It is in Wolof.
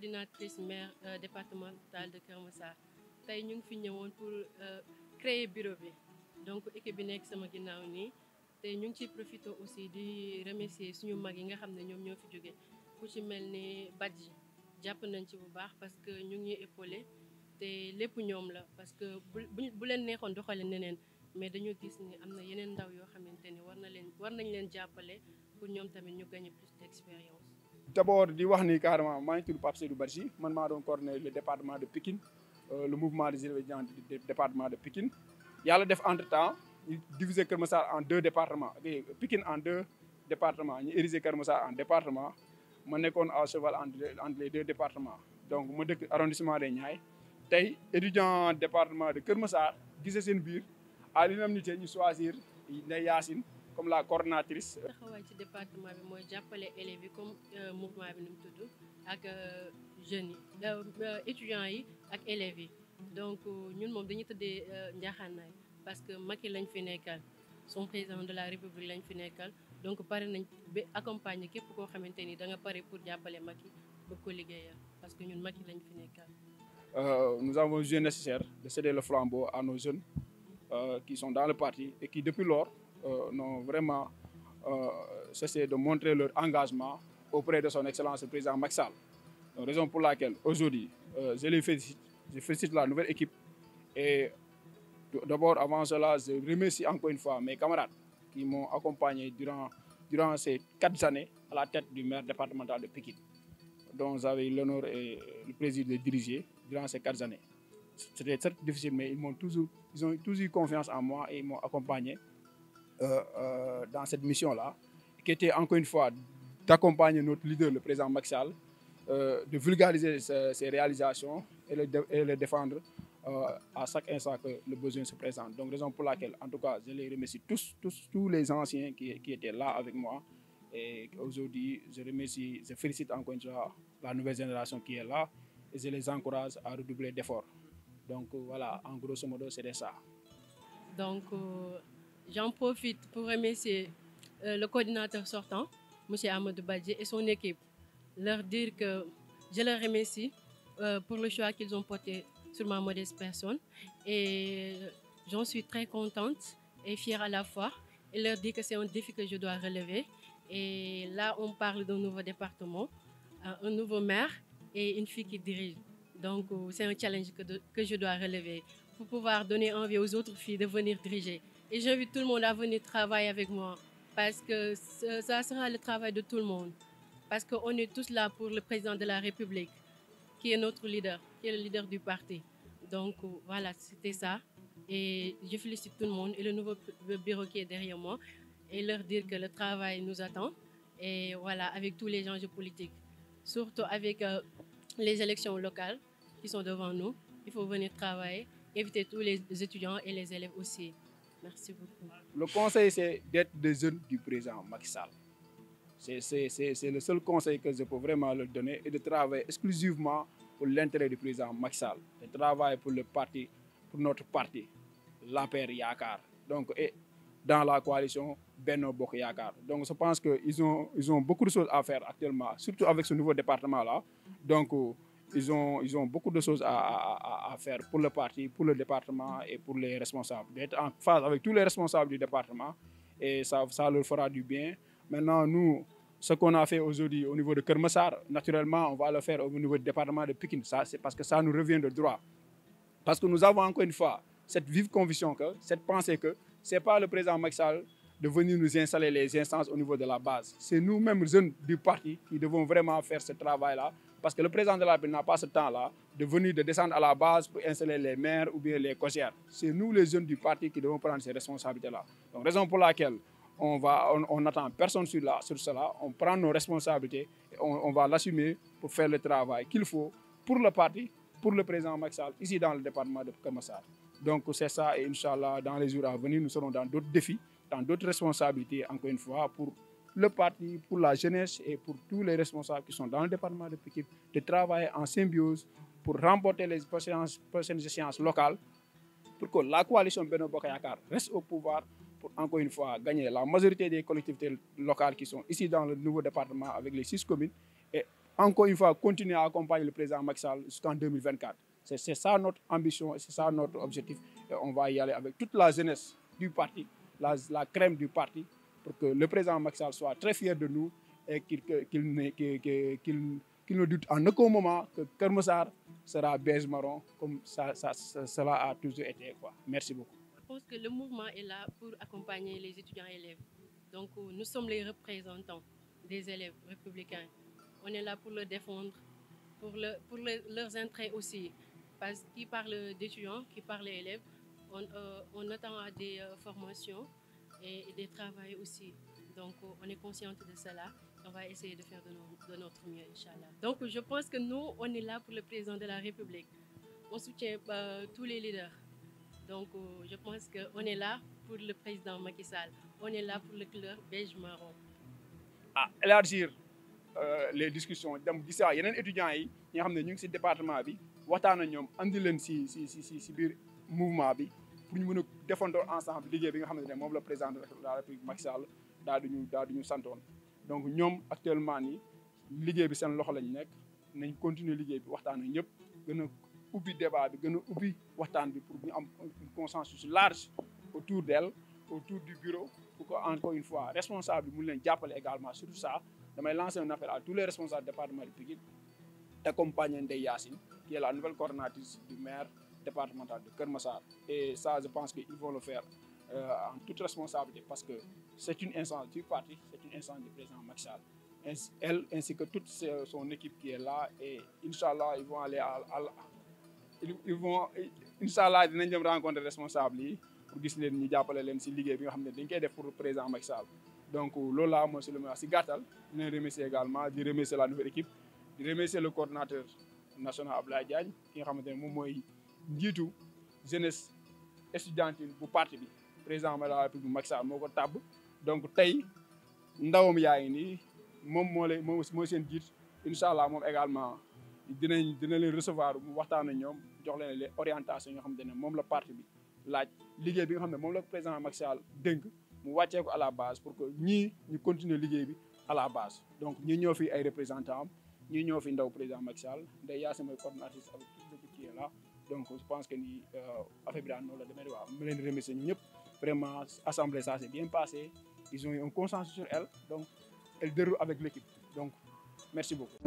coordinatrice maire départementale de Keur Massar tey ñu ngi fi ñëwoon pour créer bureau bi donc équipe bi nekk sama ginnaaw nii tey ñu ngi ciy profité aussi di remercier suñu mag yi nga xam ne ñoom ñoo fi jóge ku ci mel ni Badji jàpp nañ ci bu baax parce que ñu ngi ñuy épaulé te lépp ñoom la parce que bu leen neexoon doxale neneen mais dañoo gis ni am na yeneen ndaw yoo xamante ni war nañ leen jàppale pour ñoom tamit ñu gagner plus d'expérience. D'abord di wax ni carrément maa ngi tudd Pape Seydou Badji man maa doon coordonner le département de Pikine le mouvement des élèves étudiants du département de Pikine yàlla def entre temps ñu diviser Keur Massar en 2 départements Pikine en 2 départements ñu ériger Keur Massar en département ma nekkoon à cheval entre les 2 départements donc ma dëkk arrondissement des Niayes tey étudiant département de Keur Massar gisee seen biir à l'unanimité ñu choisir Ndeye Yacine comme la coordonnatrice. taxawaay ci département bi mooy jàppale élèves yi comme mouvement bi nu mu tudd ak jeunes yi étudiants yi ak élèves yi donc ñun moom dañuy tëddee njaaxaanaay parce que Macky lañ fi nekkal son président de la République lañ fi nekkal donc pare nañ ba accompagner képp koo xamante ni da nga pare pour jàppale Macky bëgg ko liggéeyal parce que ñun Macky lañ fi nekkal. Nous avons jugé nécessaire de céder le flambeau à nos jeunes qui sont dans le parti et qui depuis lors n'ont vraiment cessé de montrer leur engagement auprès de son excellence le président Macky Sall. Donc, raison pour laquelle aujourd'hui je les félicite, je félicite la nouvelle équipe et d'abord avant cela je remercie encore une fois mes camarades qui m'ont accompagné durant ces 4 années à la tête du maire départemental de Pikine dont j'avais l'honneur et le plaisir de diriger durant ces 4 années. C'était très difficile mais ils ont toujours eu confiance en moi et ils m'ont accompagné dans cette mission-là, qui était encore une fois d'accompagner notre leader, le président Macky Sall, de vulgariser ses réalisations et les défendre à chaque instant que le besoin se présente. Donc, raison pour laquelle, en tout cas, je les remercie tous les anciens qui étaient là avec moi. Et aujourd'hui, je félicite encore une fois la nouvelle génération qui est là et je les encourage à redoubler d'efforts. Donc, voilà, en grosso modo, c'était ça. Donc, j'en profite pour remercier le coordinateur sortant, M. Amadou Badji, et son équipe. Leur dire que je les remercie pour le choix qu'ils ont porté sur ma modeste personne. Et j'en suis très contente et fière à la fois. Et leur dire que c'est un défi que je dois relever. Et là, on parle d'un nouveau département, un nouveau maire et une fille qui dirige. Donc, c'est un challenge que je dois relever pour pouvoir donner envie aux autres filles de venir diriger. Et j'invite tout le monde à venir travailler avec moi parce que ça sera le travail de tout le monde. Parce qu'on est tous là pour le président de la République, qui est notre leader, qui est le leader du parti. Donc voilà, c'était ça. Et je félicite tout le monde et le nouveau bureau qui est derrière moi et leur dire que le travail nous attend. Et voilà, avec tous les enjeux politiques, surtout avec les élections locales qui sont devant nous, il faut venir travailler, inviter tous les étudiants et les élèves aussi. Merci beaucoup. Le conseil, c'est d'être des jeunes du président Macky Sall. C'est le seul conseil que je peux vraiment leur donner et de travailler exclusivement pour l'intérêt du président Macky Sall. De travailler pour le parti, pour notre parti, l'APR Yakar. Donc, et dans la coalition Benno Bokk Yakar. Donc, je pense qu'ils ont beaucoup de choses à faire actuellement, surtout avec ce nouveau département-là. Donc, ils ont beaucoup de choses à faire pour le parti, pour le département et pour les responsables. D'être en phase avec tous les responsables du département et ça leur fera du bien. Maintenant, nous, ce qu'on a fait aujourd'hui au niveau de Keur Massar, naturellement, on va le faire au niveau du département de Pikine. Ça, c'est parce que ça nous revient de droit. Parce que nous avons encore une fois cette vive conviction, cette pensée que ce n'est pas le président Macky Sall de venir nous installer les instances au niveau de la base. C'est nous-mêmes, jeunes du parti, qui devons vraiment faire ce travail-là. Parce que le président de la République n'a pas ce temps-là de descendre à la base pour installer les maires ou bien les cogères. C'est nous, les jeunes du parti, qui devons prendre ces responsabilités-là. Donc, raison pour laquelle on n'attend personne sur cela. On prend nos responsabilités et on va l'assumer pour faire le travail qu'il faut pour le parti, pour le président Macky Sall, ici dans le département de Keur Massar. Donc, c'est ça. Et Inch'Allah, dans les jours à venir, nous serons dans d'autres défis, dans d'autres responsabilités, encore une fois, pour le parti, pour la jeunesse et pour tous les responsables qui sont dans le département de Pikine, de travailler en symbiose pour remporter les prochaines échéances locales, pour que la coalition Benno Bokk Yakar reste au pouvoir, pour encore une fois gagner la majorité des collectivités locales qui sont ici dans le nouveau département avec les 6 communes et encore une fois, continuer à accompagner le président Macky Sall jusqu'en 2024. C'est ça notre ambition, c'est ça notre objectif. Et on va y aller avec toute la jeunesse du parti, la crème du parti, pour que le président Macky Sall soit très fier de nous et qu'il ne doute en aucun moment que Keur Massar sera beige marron, comme cela a toujours été, quoi. Merci beaucoup. Je pense que le mouvement est là pour accompagner les étudiants et élèves. Donc, nous sommes les représentants des élèves républicains. On est là pour le défendre, pour leurs intérêts aussi. Parce qu'ils parlent d'étudiants, qui parlent d'élèves, on attend à des formations et des travaux aussi. Donc, on est conscient de cela. On va essayer de faire de notre mieux, Inch'Allah. Donc, je pense que nous, on est là pour le président de la République. On soutient tous les leaders. Donc, je pense qu'on est là pour le président Macky Sall. On est là pour le couleur beige marron. Élargir les discussions dem gis yeneen étudiants yi nga xam ne ñu ngi ci département bi waxtaan ak ñoom andi leen ci biir mouvement bi pour ñu mën a défendre ensemble liggéey bi nga xam ne moom la président de la République Macky Sall daal di ñu santoon. Donc ñoom actuellement nii liggéey bi seen loxo lañ nekk nañ continuer liggéey bi waxtaan ak ñëpp gën a ubbi débat bi gën a ubbi waxtaan bi pour ñu am un consensus large autour d'elle, autour du bureau, pour que encore une fois responsable bi mu leen jàppale également sur ça. Damay lancer un appel à tous les responsables du département de Pikine d'accompagner Ndeye Yacine, qui est la nouvelle coordonnatrice du maire départemental de Keur Massar. Et ça, je pense qu'ils vont le faire en toute responsabilité, parce que c'est une instance du parti, c'est une instance du président Macky Sall. Elle ainsi que toute son équipe qui est là, et Inch'Allah, ils vont aller Inch'Allah, dinañ dem rencontrer responsable yi pour gis leen ñu jàppale leen ci liggéey bi nga xam ne dañ koy def pour le président Macky Sall. Donc loolu laa mooy si lu may wax si gàttal di leen remercier également di remercier la nouvelle équipe di remercier le coordonnateur national Abdoulaye Diagne ki nga xamante ne moom mooy njiitu jeunesse estudiantine bu parti bi président de la République Macky Sall moo ko tàbb. Donc tey ndawam yaa ngi nii moom mooy seen jiit. Incha allah moom également dina leen recevoir mu waxtaan ak ñoom jox leen les orientations yoo xamante ne moom la parti bi laaj liggéey bi nga xam ne moom la président Macky Sall dénk mu wàccee ko à la base pour que ñii ñu continuer liggéey bi à la base. Donc ñii ñoo fi ay représentants am ñii ñoo fi ndaw président Macky Sall Ndeye Yacine mooy coordonnatrice avec toute l'équipe qui est là. Donc je pense que ni affaire bi daal noonu la demee waaw ma leen di remercier ñu ñëpp vraiment assemblée ça s'est bien passé, ils ont eu un consensus sur elle, donc elle déroule avec l'équipe. Donc merci beaucoup.